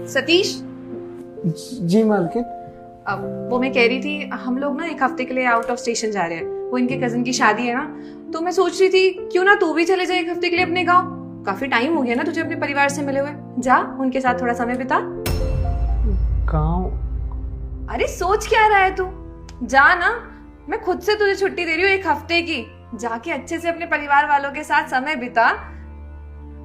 सतीश, जी मालकिन। अब वो मैं कह रही थी, हम लोग ना एक हफ्ते के लिए आउट ऑफ स्टेशन जा रहे हैं। वो इनके कजिन की शादी है ना, तो मैं सोच रही थी क्यों ना तू भी चले जाए एक हफ्ते के लिए अपने गाँव। काफी टाइम हो गया ना तुझे अपने परिवार से मिले हुए। जा उनके साथ थोड़ा समय बिता। गाँव? अरे सोच क्या रहा है तू, जा ना। मैं खुद से तुझे छुट्टी दे रही हूँ एक हफ्ते की। जाके अच्छे से अपने परिवार वालों के साथ समय बिता।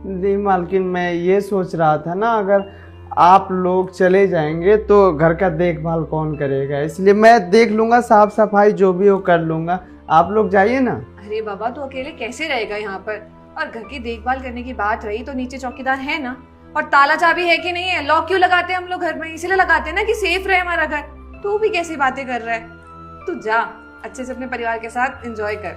नहीं मालकिन, मैं ये सोच रहा था ना, अगर आप लोग चले जाएंगे तो घर का देखभाल कौन करेगा, इसलिए मैं देख लूंगा, साफ सफाई जो भी हो कर लूंगा। आप लोग जाइए ना। अरे बाबा, तू अकेले कैसे रहेगा यहाँ पर? और घर की देखभाल करने की बात रही तो नीचे चौकीदार है ना, और ताला चाबी है कि नहीं है? लॉक क्यों लगाते हैं हम लोग घर में? इसीलिए लगाते हैं ना कि सेफ रहे हमारा घर। तू भी कैसी बातें कर रहा है? तू जा अच्छे से अपने परिवार के साथ एंजॉय कर।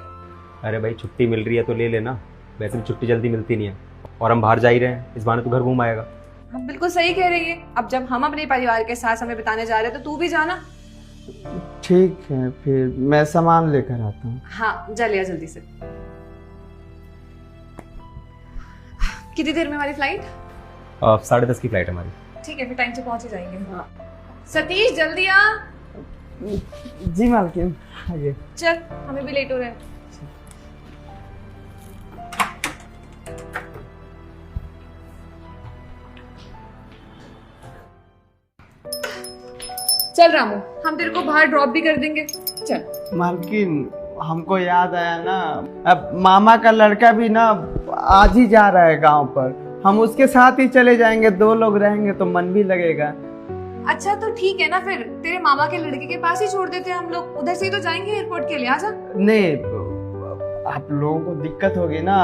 अरे भाई, छुट्टी मिल रही है तो ले लेना। वैसे भी छुट्टी जल्दी मिलती नहीं है, और हम बाहर जा ही रहे हैं, इस बहाने तो घर घूम आएगा। हम बिल्कुल सही कह रही है। अब जब हम अपने परिवार के साथ समय बिताने जा रहे हैं तो तू भी जाना। ठीक है, फिर मैं सामान लेकर आता हूँ। हाँ जा लिया जल्दी से। कितनी देर में हमारी फ्लाइट? 10:30 की फ्लाइट हमारी। ठीक है, फिर टाइम से पहुंच ही जाएंगे। हाँ सतीश, जल्दी आ। जी मालकिन, आइए। चल, हमें भी लेट हो रहा है। चल रामू, हम तेरे को बाहर ड्रॉप भी कर देंगे। चल। मालकिन, हमको याद आया ना, अब मामा का लड़का भी ना आज ही जा रहा है गांव पर। हम उसके साथ ही चले जाएंगे, 2 लोग रहेंगे तो मन भी लगेगा। अच्छा तो ठीक है ना, फिर तेरे मामा के लड़के के पास ही छोड़ देते हैं हम लोग। उधर से ही तो जाएंगे एयरपोर्ट के लिए। आजा। नहीं, आप लोगों को दिक्कत होगी ना,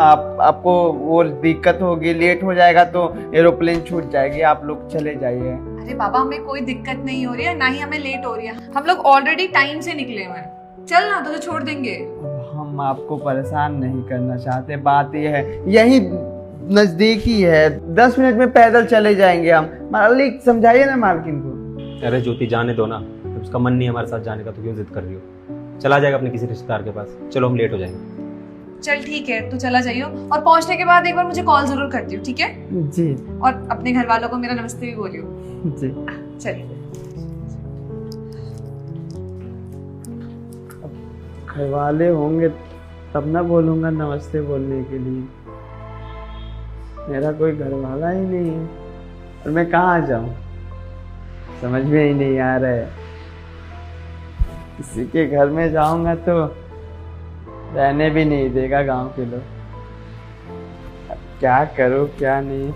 आपको वो दिक्कत होगी, लेट हो जाएगा तो एरोप्लेन छूट जाएगी। आप लोग चले जाइए। अरे बाबा, हमें कोई दिक्कत नहीं हो रही है, ना ही हमें लेट हो रही है। हम लोग ऑलरेडी टाइम से निकले हुए हैं। चल ना, तुझे छोड़ देंगे। हम आपको परेशान नहीं करना चाहते। बात यह है, यही नजदीक ही है, 10 मिनट में पैदल चले जाएंगे हम। मालिक समझाइए ना मालकिन को। अरे ज्योति, जाने दो ना, उसका मन नहीं है हमारे साथ जाने का तो क्यों जिद कर रही हो? चला जाएगा अपने किसी रिश्तेदार के पास। चलो, हम लेट हो जाएंगे। चल ठीक है, तू चला जाइयो, और पहुंचने के बाद एक बार मुझे कॉल जरूर कर दियो, ठीक है? जी। और अपने घर वालों को मेरा नमस्ते भी बोलियो। जी। चलिए। घर वाले होंगे तब ना बोलूंगा नमस्ते बोलने के लिए। मेरा कोई घर वाला ही नहीं है, और मैं कहाँ जाऊं, समझ में ही नहीं आ रहा है। किसी के घर में जाऊंगा तो रहने भी नहीं देगा गांव के लोग। अब क्या करूं क्या नहीं।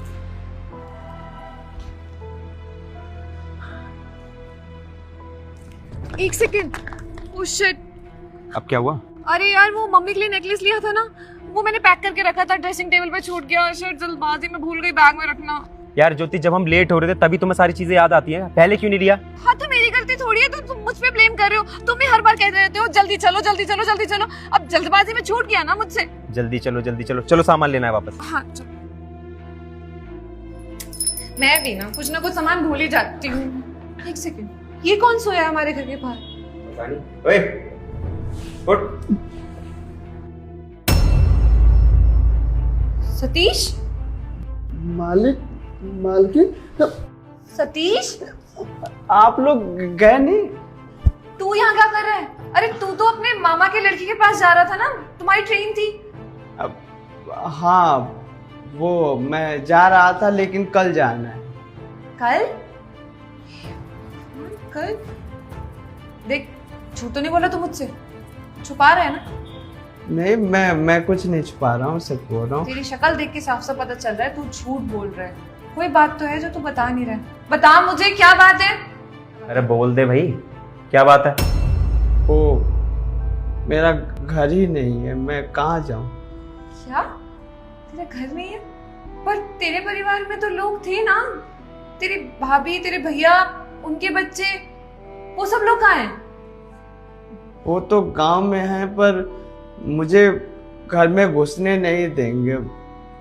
एक सेकेंड। Oh shit. अब क्या हुआ? अरे यार, वो मम्मी के लिए नेकलेस लिया था ना, वो मैंने पैक करके रखा था, ड्रेसिंग टेबल पे छूट गया। शिट, जल्दबाजी में भूल गई बैग में रखना। यार ज्योति, जब हम लेट हो रहे थे तभी तुम्हें सारी चीजें याद आती है, पहले क्यों नहीं लिया? हाँ तो मेरी गलती थोड़ी है, तुम मुझ पे ब्लेम कर रहे हो। तुम भी हर बार कहते रहते हो जल्दी चलो जल्दी चलो जल्दी चलो। अब जल्दबाजी में छूट गया ना मुझसे। जल्दी चलो जल्दी चलो। चलो, सामान लेना है वापस। हाँ चलो। मैं भी ना कुछ सामान भूल ही जाती हूँ। एक सेकेंड, ये कौन सोया है हमारे घर के बाहर? ओए, उठ। सतीश। मालकिन, सतीश, आप लोग गए नहीं? तू यहाँ क्या कर रहा है? अरे तू तो अपने मामा के लड़की के पास जा रहा था ना, तुम्हारी ट्रेन थी। अब हाँ, वो मैं जा रहा था, लेकिन कल जाना है। कल? कल? देख, झूठ तो नहीं बोला तू मुझसे? छुपा रहा है ना? नहीं, मैं कुछ नहीं छुपा रहा हूँ, सच बोल रहा हूँ। तेरी शक्ल देख के साफ साफ पता चल रहा है तू झूठ बोल रहा है। कोई बात तो है जो तू बता नहीं रहा है। बता मुझे, क्या बात है? अरे बोल दे भाई, क्या बात है? ओ, मेरा घर ही नहीं है, मैं कहाँ जाऊँ? क्या? तेरा घर नहीं है? पर तेरे परिवार में तो लोग थे ना, तेरी भाभी, तेरे भैया, उनके बच्चे, वो सब लोग कहाँ हैं? वो तो गांव में है, पर मुझे घर में घुसने नहीं देंगे,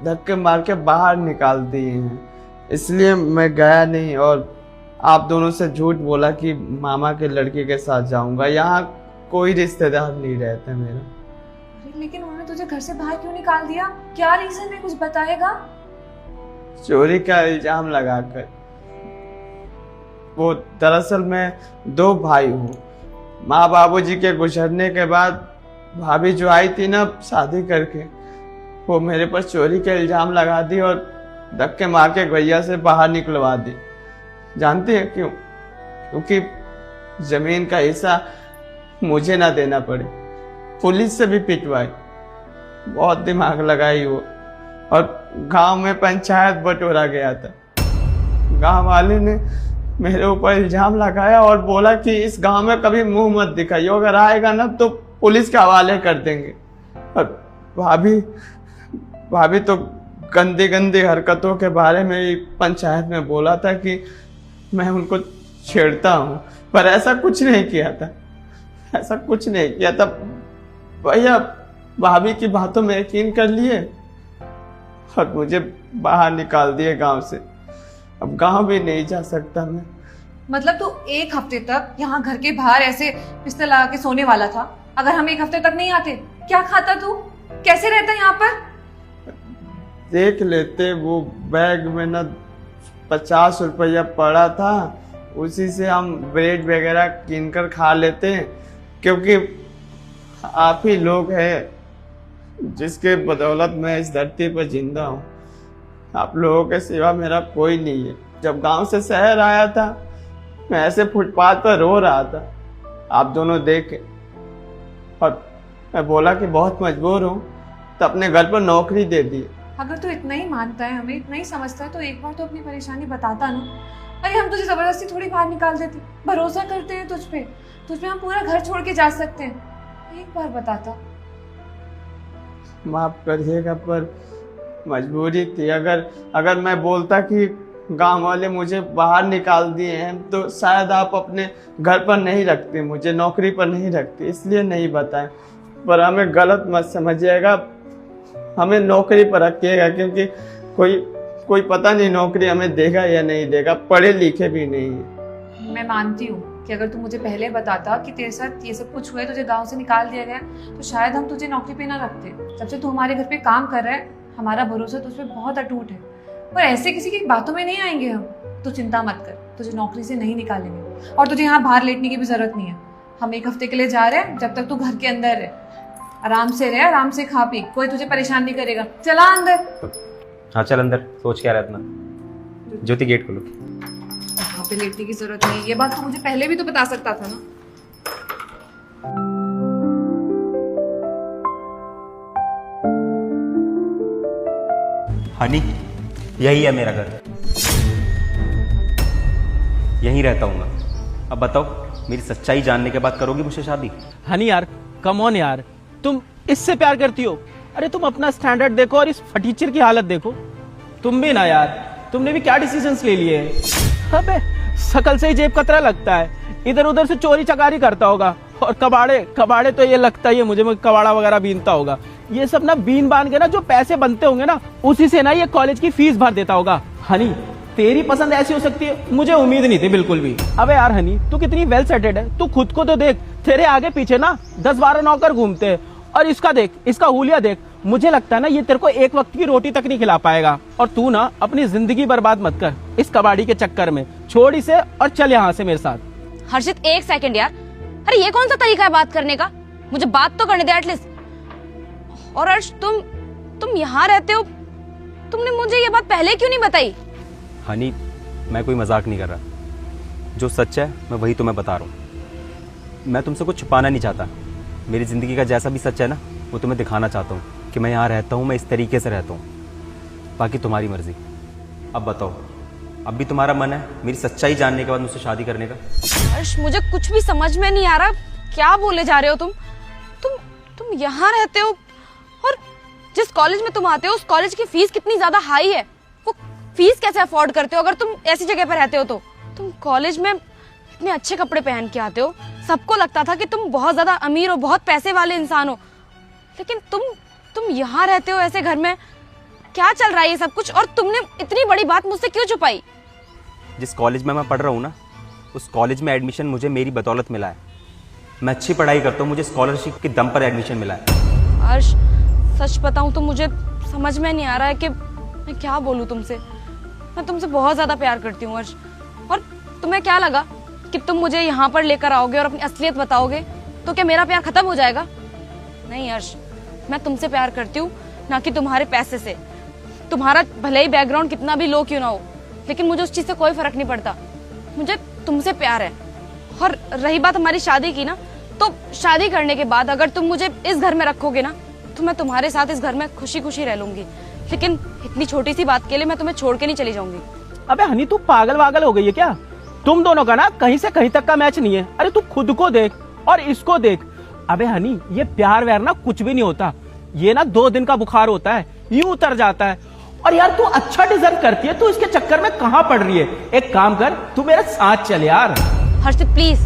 धक्के मार के बाहर निकाल दिए हैं, इसलिए मैं गया नहीं। और आप दोनों से झूठ बोला कि मामा के लड़के के साथ जाऊंगा। यहाँ कोई रिश्तेदार नहीं रहता मेरा। अरे लेकिन उन्होंने तुझे घर से बाहर क्यों निकाल दिया? क्या रीजन है, कुछ बताएगा? चोरी का इल्जाम लगाकर। वो दरअसल मैं 2 भाई हूँ। माँ बाबूजी के गुजरने के बाद भाभी जो आई थी ना शादी करके, वो मेरे पर चोरी का इल्जाम लगा दी और धक्के मार के भैया से बाहर निकलवा दी। जानते हैं क्यों? क्योंकि जमीन का हिस्सा मुझे ना देना पड़े। पुलिस से भी पिटवाई, बहुत दिमाग लगाई वो, और गांव में पंचायत बटोरा गया था। गांव वाले ने मेरे ऊपर इल्जाम लगाया और बोला कि इस गांव में कभी मुंह मत दिखाइयो, अगर आएगा ना तो पुलिस के हवाले कर देंगे। और भाभी तो गंदी गंदी हरकतों के बारे में ही पंचायत में बोला था कि मैं उनको छेड़ता हूँ, पर ऐसा कुछ नहीं किया था, ऐसा कुछ नहीं किया था। भैया भाभी की बातों में यकीन कर लिए और मुझे बाहर निकाल दिए गांव से। अब गांव भी नहीं जा सकता मैं। मतलब तू 1 हफ्ते तक यहाँ घर के बाहर ऐसे बिस्तर लगा के सोने वाला था? अगर हम 1 हफ्ते तक नहीं आते, क्या खाता तू? कैसे रहता यहाँ पर? देख लेते, वो बैग में ना 50 रुपया पड़ा था, उसी से हम ब्रेड वगैरह कीन कर खा लेते, क्योंकि आप ही लोग हैं जिसके बदौलत मैं इस धरती पर जिंदा हूँ। आप लोगों के सिवा मेरा कोई नहीं है। जब गांव से शहर आया था, मैं ऐसे फुटपाथ पर रो रहा था, आप दोनों देखे, और मैं बोला कि बहुत मजबूर हूँ, तो अपने घर पर नौकरी दे दी। अगर तू इतना ही मानता है, हमें इतना ही समझता है, तो एक बार तो अपनी परेशानी बताता ना। अरे हम तुझे जबरदस्ती थोड़ी बाहर निकाल देते, भरोसा करते हैं तुझ पे हम पूरा घर छोड़ के जा सकते हैं। एक बार बताता। माफ करिएगा, पर मजबूरी थी। अगर मैं बोलता कि गांव वाले मुझे बाहर निकाल दिए हैं, तो शायद आप अपने घर पर नहीं रखते, मुझे नौकरी पर नहीं रखते, इसलिए नहीं बताएं। पर हमें गलत मत समझिएगा, हमें नौकरी पर रखिएगा, क्योंकि कोई पता नहीं नौकरी हमें देगा या नहीं देगा, पढ़े लिखे भी नहीं है। मैं मानती हूँ कि अगर तू मुझे पहले बताता कि तेरे साथ ये सब कुछ हुआ है, तुझे गांव से निकाल दिया गया, तो शायद हम तुझे नौकरी पे ना रखते। जब से तू हमारे घर पे काम कर रहा है, हमारा भरोसा तुझ पे बहुत अटूट है, और ऐसे किसी की बातों में नहीं आएंगे हम। तो चिंता मत कर, तुझे नौकरी से नहीं निकालेंगे, और तुझे यहाँ बाहर लेटने की भी जरूरत नहीं है। हम 1 हफ्ते के लिए जा रहे हैं, जब तक तू घर के अंदर है, आराम से रहे, आराम से खा पी, कोई तुझे परेशान नहीं करेगा। चला अंदर। हाँ चल अंदर, सोच क्या रहा है इतना? ज्योति गेट खोलो। यहाँ पे लेटने की जरूरत नहीं है, ये बात तू मुझे पहले भी तो बता सकता था ना। हनी, यही है मेरा घर, यहीं रहता हूँ मैं। अब बताओ, मेरी सच्चाई जानने के बाद करोगी मुझसे शादी? हनी यार, कम ऑन यार, तुम इससे प्यार करती हो? अरे तुम अपना स्टैंडर्ड देखो और इस फटीचर की हालत देखो। तुम भी ना यार, तुमने भी क्या डिसीजंस ले लिए हैं? अबे शकल से ही जेब कतरा लगता है, इधर उधर से चोरी चकारी करता होगा, और कबाड़े तो ये लगता ही है मुझे कबाड़ा वगैरह बीनता होगा। ये सब ना बीन बान के ना जो पैसे बनते होंगे ना, उसी से ना ये कॉलेज की फीस भर देता होगा। हनी, तेरी पसंद ऐसी हो सकती है, मुझे उम्मीद नहीं थी बिल्कुल भी। अबे यार हनी, तू कितनी वेल सेटेड है, तू खुद को तो देख, तेरे आगे पीछे ना 10-12 नौकर घूमते हैं, और इसका देख, इसका हुलिया देख। मुझे लगता है ना ये तेरे को एक वक्त की रोटी तक नहीं खिला पाएगा। और तू ना अपनी जिंदगी बर्बाद मत कर इस कबाड़ी के चक्कर में, छोड़ इसे और चल यहाँ से मेरे साथ। हर्षित 1 सेकंड यार, अरे ये कौन सा तरीका है बात करने का? मुझे बात तो करने दे एटलीस्ट। और हर्ष, तुम यहाँ रहते हो, तुमने मुझे ये बात पहले क्यों नहीं बताई? हनी, मैं कोई मजाक नहीं कर रहा, जो सच है मैं वही तुम्हें बता रहा हूँ। मैं तुमसे कुछ छुपाना नहीं चाहता, मेरी ज़िंदगी का जैसा भी सच है ना, वो तुम्हें दिखाना चाहता हूँ कि मैं यहाँ रहता हूँ, मैं इस तरीके से रहता हूँ। बाकी तुम्हारी मर्जी। अब बताओ, अब भी तुम्हारा मन है मेरी सच्चाई जानने के बाद मुझसे शादी करने का? हर्ष, मुझे कुछ भी समझ में नहीं आ रहा, क्या बोले जा रहे हो तुम यहाँ रहते हो, और जिस कॉलेज में तुम आते हो उस कॉलेज की फीस कितनी ज्यादा हाई है। वो फीस कैसे अफोर्ड करते हो अगर तुम ऐसी जगह पर रहते हो? तो तुम कॉलेज में इतने अच्छे कपड़े पहन के आते हो, सबको लगता था कि तुम बहुत ज्यादा अमीर हो, बहुत पैसे वाले इंसान हो, लेकिन तुम यहाँ रहते हो ऐसे घर में। क्या चल रहा है ये सब कुछ, और तुमने इतनी बड़ी बात मुझसे क्यों छुपाई? जिस कॉलेज में मैं पढ़ रहा हूँ ना, उस कॉलेज में एडमिशन मुझे मेरी बदौलत मिला है। मैं अच्छी पढ़ाई करता हूँ, मुझे स्कॉलरशिप के दम पर एडमिशन मिला है। हर्ष, सच बताऊं तो मुझे समझ में नहीं आ रहा है कि मैं क्या बोलूं तुमसे। मैं तुमसे बहुत ज्यादा प्यार करती हूँ हर्ष, और तुम्हें क्या लगा कि तुम मुझे यहाँ पर लेकर आओगे और अपनी असलियत बताओगे तो क्या मेरा प्यार खत्म हो जाएगा? नहीं अर्श, मैं तुमसे प्यार करती हूँ, ना कि तुम्हारे पैसे से। तुम्हारा भले ही बैकग्राउंड कितना भी लो क्यों ना हो, लेकिन मुझे उस चीज से कोई फर्क नहीं पड़ता। मुझे तुमसे प्यार है। और रही बात हमारी शादी की ना, तो शादी करने के बाद अगर तुम मुझे इस घर में रखोगे ना, तो मैं तुम्हारे साथ इस घर में खुशी खुशी रह लूंगी। लेकिन इतनी छोटी सी बात के लिए मैं तुम्हें छोड़ के नहीं चली जाऊंगी। अबे हनी, तू पागल वागल हो गई है क्या? तुम दोनों का ना कहीं से कहीं तक का मैच नहीं है। अरे तू खुद को देख और इसको देख। अबे हनी, ये प्यार व्यार ना कुछ भी नहीं होता। ये ना 2 दिन का बुखार होता है, यूं उतर जाता है। और यार तू अच्छा डिजर्व करती है, तू इसके चक्कर में कहां पड़ रही है? एक काम कर, तू मेरे साथ चल यार। हर्षित प्लीज,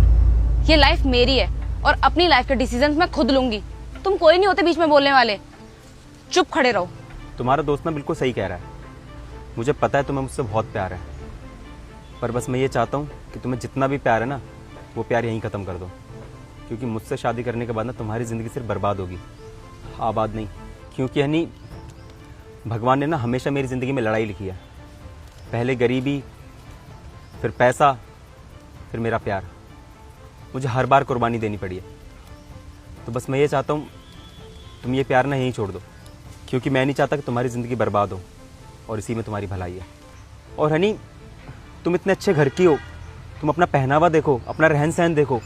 ये लाइफ मेरी है और अपनी लाइफ के डिसीजंस मैं खुद लूंगी। तुम कोई नहीं होते बीच में बोलने वाले। चुप खड़े रहो। तुम्हारा दोस्त ना बिल्कुल सही कह रहा है। मुझे पता है तुम्हें मुझसे बहुत प्यार है, पर बस मैं ये चाहता हूँ कि तुम्हें जितना भी प्यार है ना, वो प्यार यहीं ख़त्म कर दो। क्योंकि मुझसे शादी करने के बाद ना तुम्हारी ज़िंदगी सिर्फ बर्बाद होगी, आबाद नहीं। क्योंकि हनी, भगवान ने ना हमेशा मेरी ज़िंदगी में लड़ाई लिखी है। पहले गरीबी, फिर पैसा, फिर मेरा प्यार। मुझे हर बार कुर्बानी देनी पड़ी है। तो बस मैं ये चाहता हूँ तुम ये प्यार ना यहीं छोड़ दो, क्योंकि मैं नहीं चाहता कि तुम्हारी ज़िंदगी बर्बाद हो, और इसी में तुम्हारी भलाई है। और हनी, तुम इतने अच्छे घर की हो, तुम अपना पहनावा देखो, अपना रहन सहन देखो,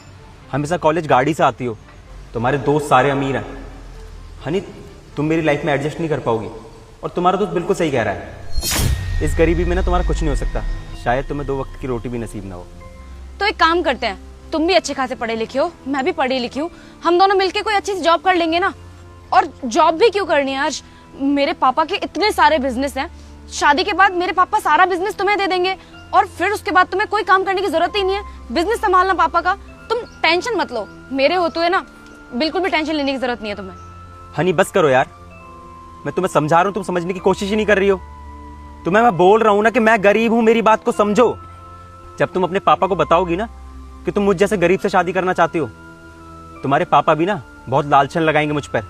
हमेशा कॉलेज गाड़ी से आती हो, तुम्हारे दोस्त सारे अमीर हैं। हनी, तुम मेरी लाइफ में एडजस्ट नहीं कर पाओगी। और तुम्हारा दोस्त बिल्कुल सही कह रहा है, इस गरीबी में ना तुम्हारा कुछ नहीं हो सकता। शायद तुम्हें 2 वक्त की रोटी भी नसीब ना हो। तो एक काम करते हैं, तुम भी अच्छे खासे पढ़े लिखे हो, मैं भी पढ़ी लिखी हूँ, हम दोनों मिलके कोई अच्छी सी जॉब कर लेंगे ना। और जॉब भी क्यों करनी है अर्श, मेरे पापा के इतने सारे बिजनेस हैं। शादी के बाद मेरे पापा सारा बिजनेस तुम्हें दे देंगे और फिर उसके बाद तुम्हें कोई काम करने की जरूरत ही नहीं है। बिजनेस संभालना पापा का, तुम टेंशन मत लो। मेरे होते हुए ना बिल्कुल भी टेंशन लेने की जरूरत नहीं है तुम्हें। हनी बस करो यार, मैं तुम्हें समझा रहा हूँ, तुम समझने की कोशिश ही नहीं कर रही हो। तुम्हें मैं बोल रहा हूँ ना कि मैं गरीब हूँ, मेरी बात को समझो। जब तुम अपने पापा को बताओगी ना कि तुम मुझ जैसे गरीब से शादी करना चाहती हो, तुम्हारे पापा भी ना बहुत लालचन लगाएंगे मुझ पर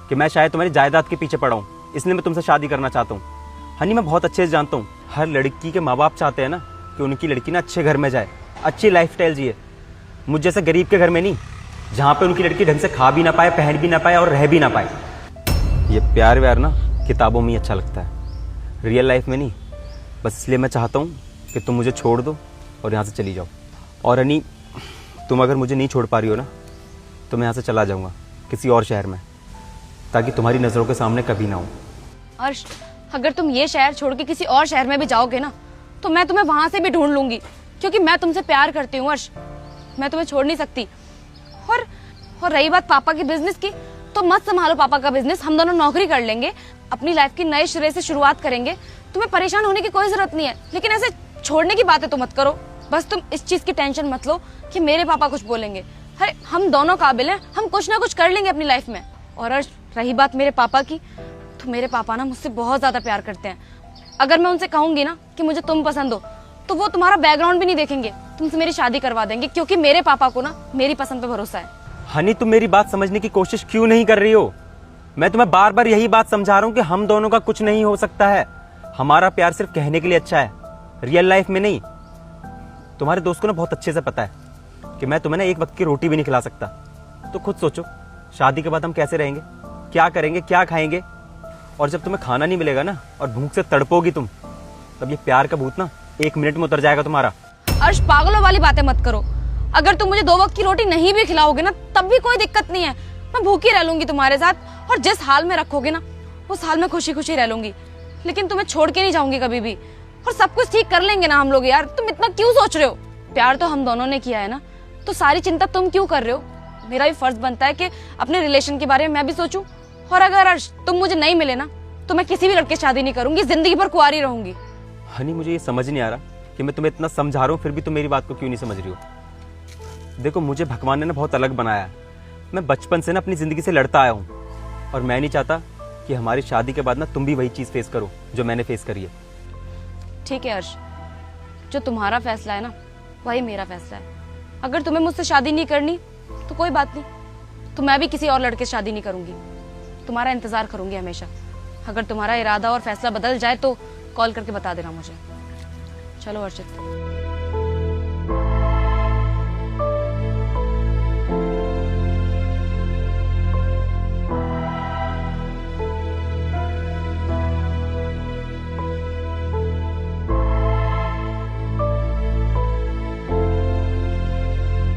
कि मैं शायद तुम्हारी जायदाद के पीछे पड़ा हूँ, इसलिए मैं तुमसे शादी करना चाहता हूँ। हनी, मैं बहुत अच्छे से जानता हूँ, हर लड़की के माँ बाप चाहते हैं ना कि उनकी लड़की ना अच्छे घर में जाए, अच्छी लाइफस्टाइल जिए। मुझ जैसे गरीब के घर में नहीं, जहाँ पे उनकी लड़की ढंग से खा भी ना पाए, पहन भी ना पाए और रह भी ना पाए। ये प्यार व्यार ना किताबों में ही अच्छा लगता है, रियल लाइफ में नहीं। बस इसलिए मैं चाहता हूँ कि तुम मुझे छोड़ दो और यहाँ से चली जाओ। और हनी, तुम अगर मुझे नहीं छोड़ पा रही हो ना, तो मैं यहाँ से चला जाऊँगा किसी और शहर में, ताकि तुम्हारी नज़रों के सामने कभी ना हो। अर्श, अगर तुम ये शहर छोड़ के किसी और शहर में भी जाओगे ना, तो मैं तुम्हें वहां से भी ढूंढ लूंगी, क्योंकि मैं तुमसे प्यार करती हूँ अर्श। मैं तुम्हें छोड़ नहीं सकती। और रही बात पापा की बिजनेस की, तो मत संभालो पापा का बिजनेस, हम दोनों नौकरी कर लेंगे, अपनी लाइफ की नए सिरे से शुरुआत करेंगे। तुम्हें परेशान होने की कोई जरूरत नहीं है, लेकिन ऐसे छोड़ने की बातें तो मत करो। बस तुम इस चीज की टेंशन मत लो कि मेरे पापा कुछ बोलेंगे। अरे हम दोनों काबिल हैं, हम कुछ ना कुछ कर लेंगे अपनी लाइफ में। और रही बात मेरे पापा की, तो मेरे पापा ना मुझसे बहुत ज्यादा प्यार करते हैं। अगर मैं उनसे कहूंगी ना कि मुझे तुम पसंद हो, तो वो तुम्हारा बैकग्राउंड भी नहीं देखेंगे, तुमसे मेरी शादी करवा देंगे, क्योंकि मेरे पापा को ना मेरी पसंद पे भरोसा है। हनी, तुम मेरी बात समझने की कोशिश क्यों नहीं कर रही हो? मैं तुम्हें बार बार यही बात समझा रहा हूँ कि हम दोनों का कुछ नहीं हो सकता है। हमारा प्यार सिर्फ कहने के लिए अच्छा है, रियल लाइफ में नहीं। तुम्हारे दोस्त को ना बहुत अच्छे से पता है कि मैं तुम्हें ना 1 वक्त की रोटी भी नहीं खिला सकता। तो खुद सोचो, शादी के बाद हम कैसे रहेंगे, क्या करेंगे, क्या खाएंगे? और जब तुम्हें खाना नहीं मिलेगा ना और भूख से तड़पोगी तुम, तब ये प्यार का भूत ना 1 मिनट में उतर जाएगा तुम्हारा। अर्श, पागलों वाली बातें मत करो। अगर तुम मुझे 2 वक्त की रोटी नहीं भी खिलाओगे ना, तब भी कोई दिक्कत नहीं है। मैं भूखी रह लूंगी तुम्हारे साथ, और जिस हाल में रखोगे ना, उस हाल में खुशी खुशी रह लूंगी। लेकिन तुम्हें छोड़ के नहीं जाऊंगी कभी भी, और सब कुछ ठीक कर लेंगे ना हम लोग। यार तुम इतना क्यों सोच रहे हो? प्यार तो हम दोनों ने किया है ना, तो सारी चिंता तुम क्यों कर रहे हो? मेरा भी फर्ज बनता है कि अपने रिलेशन के बारे में मैं भी सोचूं। और अगर अर्श तुम मुझे नहीं मिले ना, तो मैं किसी भी लड़के से शादी नहीं करूंगी, जिंदगी भर कुंवारी रहूंगी। हनी, मुझे ये समझ नहीं आ रहा कि मैं तुम्हें इतना समझा रहा हूँ, फिर भी तुम मेरी बात को क्यों नहीं समझ रही हो। देखो, मुझे भगवान ने ना बहुत अलग बनाया है। मैं बचपन से ना अपनी जिंदगी से लड़ता आया हूँ, और मैं नहीं चाहता कि हमारी शादी के बाद ना तुम भी वही चीज फेस करो जो मैंने फेस करी है। ठीक है अर्श, जो तुम्हारा फैसला है ना, वही मेरा फैसला है। अगर तुम्हें मुझसे शादी नहीं करनी तो कोई बात नहीं, तो मैं भी किसी और लड़के से शादी नहीं करूंगी। तुम्हारा इंतजार करूंगी हमेशा। अगर तुम्हारा इरादा और फैसला बदल जाए तो कॉल करके बता देना मुझे। चलो अर्शित।